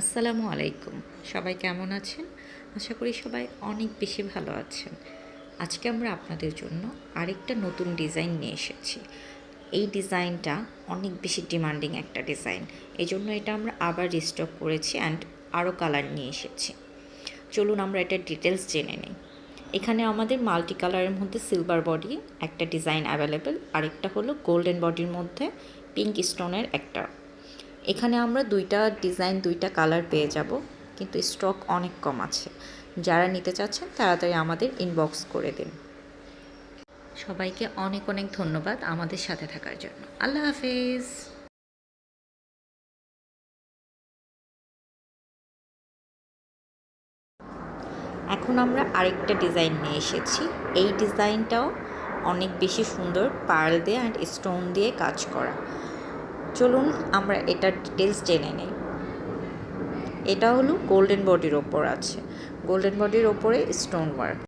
আসসালামু আলাইকুম। সবাই কেমন আছেন? আশা করি সবাই অনেক বেশি ভালো আছেন। আজকে আমরা আপনাদের জন্য আরেকটা নতুন ডিজাইন নিয়ে এসেছি। এই ডিজাইনটা অনেক বেশি ডিমান্ডিং একটা ডিজাইন। এজন্য এটা আমরা আবার রিস্টক করেছি অ্যান্ড আরও কালার নিয়ে এসেছি। চলুন আমরা এটার ডিটেলস জেনে নিই। এখানে আমাদের মাল্টি কালারের মধ্যে সিলভার বডি একটা ডিজাইন অ্যাভেলেবেল, আরেকটা হলো গোল্ডেন বডির মধ্যে পিঙ্ক স্টোনের একটা। এখানে আমরা দুইটা ডিজাইন দুইটা কালার পেয়ে যাব, কিন্তু স্টক অনেক কম আছে। যারা নিতে চাচ্ছেন তাড়াতাড়ি আমাদের ইনবক্স করে দিন। সবাইকে অনেক অনেক ধন্যবাদ আমাদের সাথে থাকার জন্য। আল্লাহ হাফেজ। এখন আমরা আরেকটা ডিজাইন নিয়ে এসেছি। এই ডিজাইনটাও অনেক বেশি সুন্দর, পার্ল দিয়ে অ্যান্ড স্টোন দিয়ে কাজ করা। চলুন আমরা এটার ডিটেলস জেনে নিই। এটা হলো গোল্ডেন বডির ওপর আছে, গোল্ডেন বডির ওপরে স্টোন ওয়ার্ক।